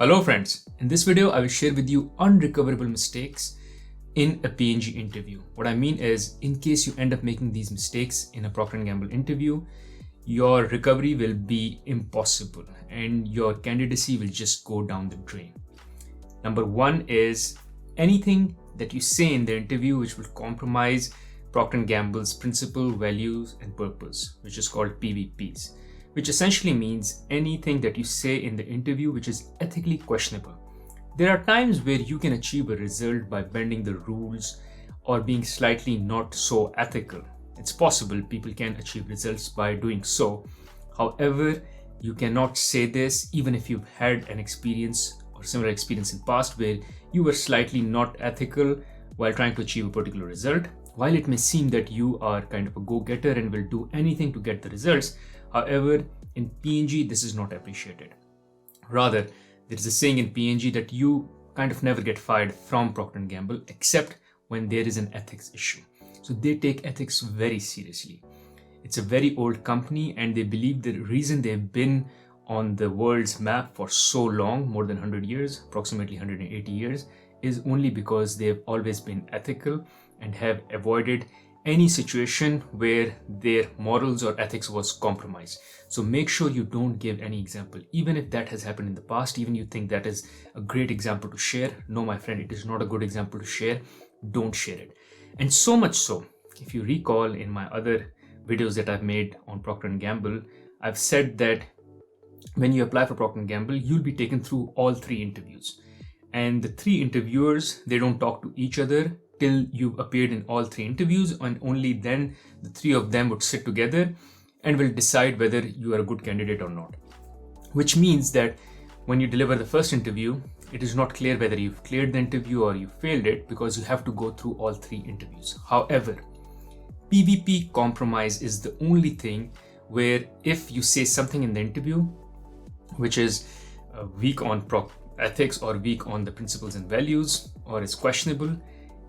Hello friends, in this video I will share with you unrecoverable mistakes in a P&G interview. What I mean is, in case you end up making these mistakes in a Procter Gamble interview, your recovery will be impossible and your candidacy will just go down the drain. Number one is anything that you say in the interview which will compromise Procter Gamble's principle, values and purpose, which is called PVPs. Which essentially means anything that you say in the interview which is ethically questionable. There are times where you can achieve a result by bending the rules or being slightly not so ethical. It's possible people can achieve results by doing so. However, you cannot say this even if you've had an experience or similar experience in past where you were slightly not ethical while trying to achieve a particular result. While it may seem that you are kind of a go-getter and will do anything to get the results, however, in P&G, this is not appreciated. Rather, there is a saying in P&G that you kind of never get fired from Procter Gamble except when there is an ethics issue. So they take ethics very seriously. It's a very old company and they believe the reason they've been on the world's map for so long, more than 100 years, approximately 180 years, is only because they've always been ethical and have avoided any situation where their morals or ethics was compromised. So make sure you don't give any example. Even if that has happened in the past, even you think that is a great example to share, no my friend, it is not a good example to share, don't share it. And so much so, if you recall in my other videos that I've made on Procter Gamble, I've said that when you apply for Procter Gamble, you'll be taken through all 3 interviews. And the 3 interviewers, they don't talk to each other till you've appeared in all 3 interviews, and only then the 3 of them would sit together and will decide whether you are a good candidate or not. Which means that when you deliver the first interview, it is not clear whether you've cleared the interview or you failed it because you have to go through all 3 interviews. However, PVP compromise is the only thing where if you say something in the interview which is weak on ethics or weak on the principles and values or is questionable,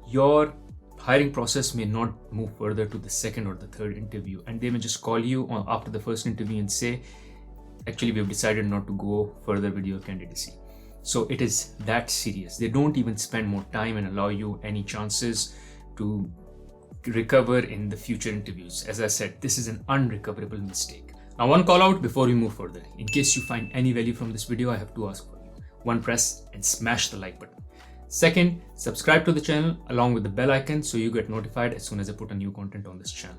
your hiring process may not move further to the second or the third interview, and they may just call you after the first interview and say, actually we've decided not to go further with your candidacy. So it is that serious. They don't even spend more time and allow you any chances to recover in the future interviews. As I said, this is an unrecoverable mistake. Now, one call out before we move further. In case you find any value from this video, I have 2 asks for you. 1, press and smash the like button. 2nd, subscribe to the channel along with the bell icon so you get notified as soon as I put a new content on this channel.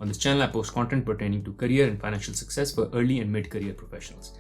On this channel, I post content pertaining to career and financial success for early and mid-career professionals.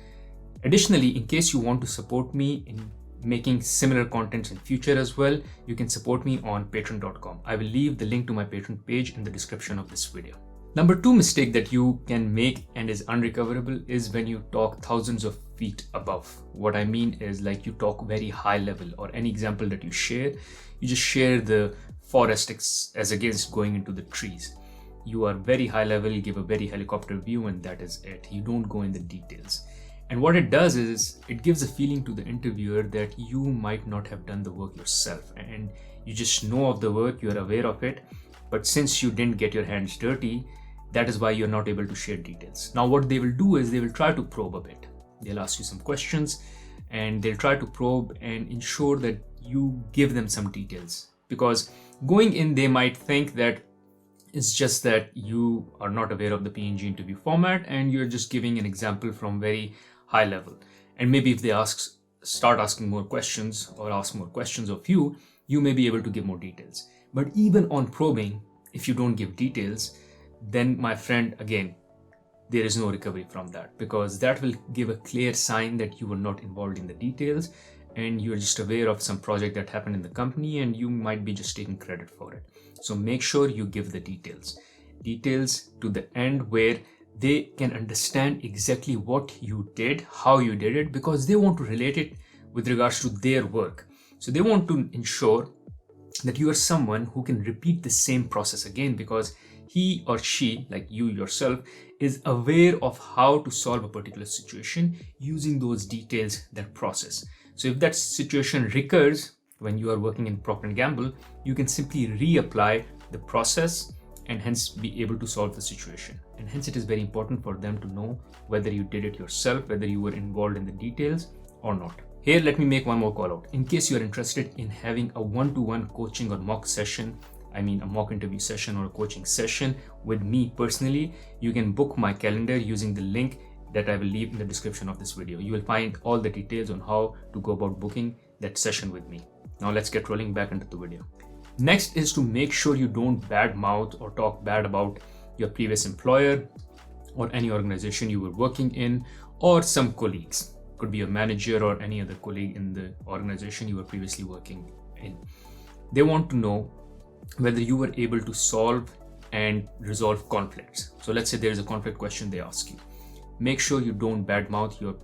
Additionally, in case you want to support me in making similar contents in future as well, you can support me on patreon.com. I will leave the link to my Patreon page in the description of this video. Number 2 mistake that you can make and is unrecoverable is when you talk thousands of feet above. What I mean is, like, you talk very high level, or any example that you share, you just share the forest as against going into the trees. You are very high level, you give a very helicopter view, and that is it. You don't go in the details. And what it does is it gives a feeling to the interviewer that you might not have done the work yourself and you just know of the work, you are aware of it, but since you didn't get your hands dirty, that is why you're not able to share details. Now what they will do is they will try to probe a bit. They'll ask you some questions and they'll try to probe and ensure that you give them some details. Because going in, they might think that it's just that you are not aware of the P&G interview format and you're just giving an example from very high level. And maybe if they start asking more questions or ask more questions of you, you may be able to give more details. But even on probing, if you don't give details, then my friend, again, there is no recovery from that, because that will give a clear sign that you were not involved in the details and you're just aware of some project that happened in the company and you might be just taking credit for it. So make sure you give the details to the end where they can understand exactly what you did, how you did it, because they want to relate it with regards to their work. So they want to ensure that you are someone who can repeat the same process again, because he or she, like you yourself, is aware of how to solve a particular situation using those details, that process. So if that situation recurs when you are working in Procter Gamble, you can simply reapply the process and hence be able to solve the situation. And hence it is very important for them to know whether you did it yourself, whether you were involved in the details or not. Here, let me make one more call out. In case you are interested in having a one-to-one coaching or mock session, a mock interview session or a coaching session with me personally, you can book my calendar using the link that I will leave in the description of this video. You will find all the details on how to go about booking that session with me. Now let's get rolling back into the video. Next is to make sure you don't badmouth or talk bad about your previous employer or any organization you were working in or some colleagues. Could be a manager or any other colleague in the organization you were previously working in. They want to know whether you were able to solve and resolve conflicts. So let's say there is a conflict question they ask you. Make sure you don't badmouth your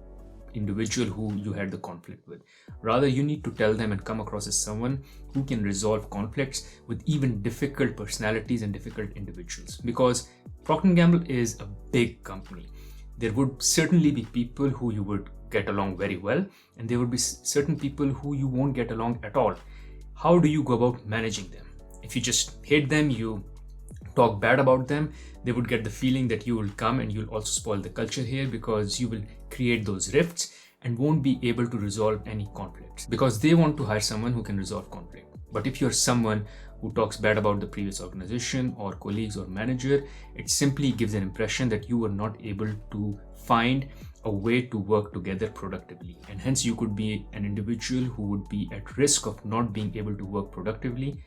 individual who you had the conflict with. Rather, you need to tell them and come across as someone who can resolve conflicts with even difficult personalities and difficult individuals. Because Procter Gamble is a big company. There would certainly be people who you would get along very well, and there would be certain people who you won't get along at all. How do you go about managing them? If you just hate them, you talk bad about them, they would get the feeling that you will come and you'll also spoil the culture here, because you will create those rifts and won't be able to resolve any conflicts, because they want to hire someone who can resolve conflict. But if you're someone who talks bad about the previous organization or colleagues or manager, it simply gives an impression that you were not able to find a way to work together productively, and hence you could be an individual who would be at risk of not being able to work productively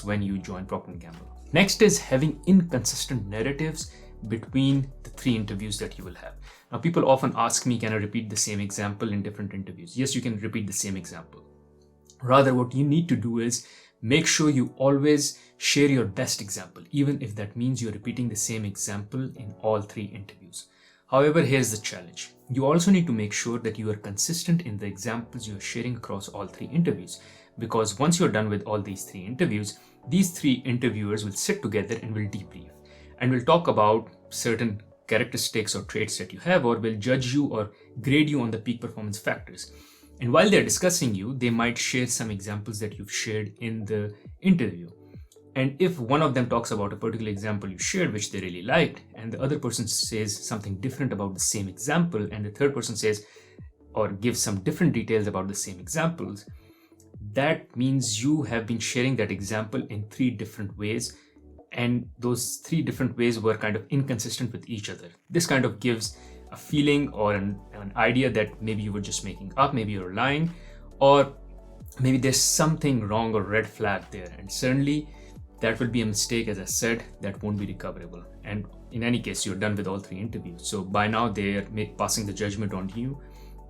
when you join Procter Gamble. Next is having inconsistent narratives between the 3 interviews that you will have. Now, people often ask me, can I repeat the same example in different interviews? Yes, you can repeat the same example. Rather, what you need to do is make sure you always share your best example, even if that means you're repeating the same example in all 3 interviews. However, here's the challenge. You also need to make sure that you are consistent in the examples you're sharing across all 3 interviews. Because once you're done with all these 3 interviews, these 3 interviewers will sit together and will debrief and will talk about certain characteristics or traits that you have, or will judge you or grade you on the peak performance factors. And while they're discussing you, they might share some examples that you've shared in the interview. And if one of them talks about a particular example you shared, which they really liked, and the other person says something different about the same example, and the third person says or gives some different details about the same examples, that means you have been sharing that example in 3 different ways, and those 3 different ways were kind of inconsistent with each other. This kind of gives a feeling or an idea that maybe you were just making up, maybe you're lying, or maybe there's something wrong or red flag there. And certainly that will be a mistake, as I said, that won't be recoverable. And in any case, you're done with all 3 interviews. So by now they're passing the judgment on you.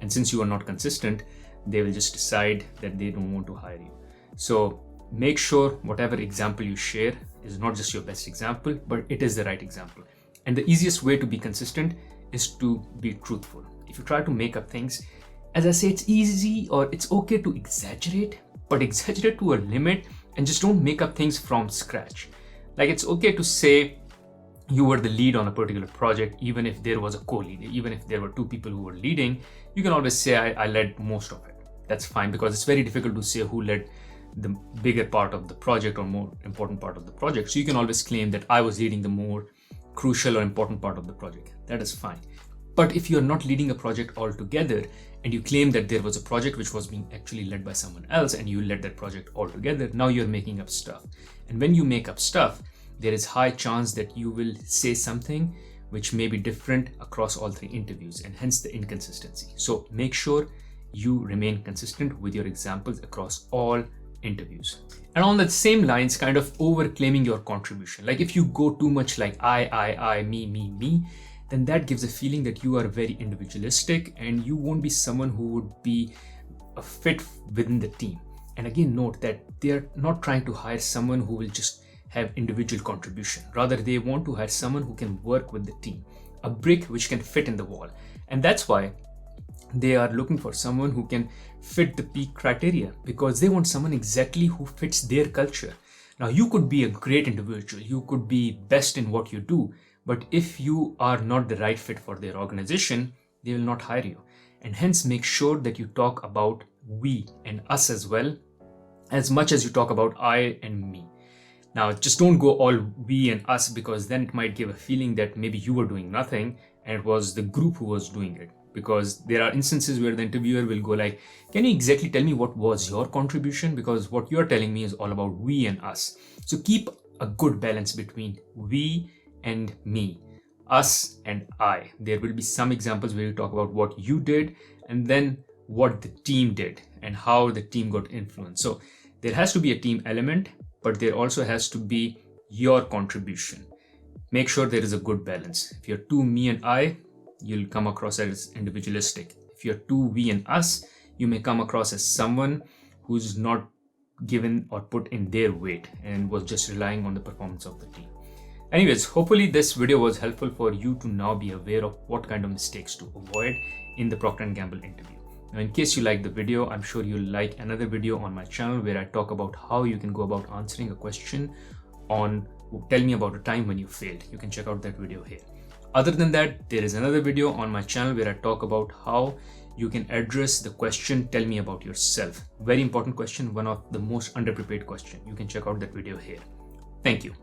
And since you are not consistent, they will just decide that they don't want to hire you. So make sure whatever example you share is not just your best example, but it is the right example. And the easiest way to be consistent is to be truthful. If you try to make up things, as I say, it's easy or it's okay to exaggerate, but exaggerate to a limit and just don't make up things from scratch. Like, it's okay to say you were the lead on a particular project, even if there was a co-lead, even if there were 2 people who were leading, you can always say I led most of it. That's fine, because it's very difficult to say who led the bigger part of the project or more important part of the project. So you can always claim that I was leading the more crucial or important part of the project. That is fine. But if you're not leading a project altogether and you claim that there was a project which was being actually led by someone else and you led that project altogether, now you're making up stuff. And when you make up stuff, there is high chance that you will say something which may be different across all 3 interviews, and hence the inconsistency. So make sure you remain consistent with your examples across all interviews. And on the same lines, kind of over claiming your contribution. Like, if you go too much like I, me, then that gives a feeling that you are very individualistic and you won't be someone who would be a fit within the team. And again, note that they're not trying to hire someone who will just have individual contribution. Rather, they want to hire someone who can work with the team, a brick which can fit in the wall. And that's why they are looking for someone who can fit the peak criteria, because they want someone exactly who fits their culture. Now, you could be a great individual, you could be best in what you do, but if you are not the right fit for their organization, they will not hire you. And hence, make sure that you talk about we and us as well, as much as you talk about I and me. Now, just don't go all we and us, because then it might give a feeling that maybe you were doing nothing and it was the group who was doing it. because there are instances where the interviewer will go like, can you exactly tell me what was your contribution? Because what you're telling me is all about we and us. So keep a good balance between we and me, us and I. There will be some examples where you talk about what you did and then what the team did and how the team got influenced. So there has to be a team element, but there also has to be your contribution. Make sure there is a good balance. If you're too me and I, you'll come across as individualistic. If you're too we and us, you may come across as someone who's not given or put in their weight and was just relying on the performance of the team. Anyways, hopefully this video was helpful for you to now be aware of what kind of mistakes to avoid in the Procter Gamble interview. Now, in case you like the video, I'm sure you'll like another video on my channel where I talk about how you can go about answering a question on tell me about a time when you failed. You can check out that video here. Other than that, there is another video on my channel where I talk about how you can address the question, tell me about yourself. Very important question, one of the most underprepared question. You can check out that video here. Thank you.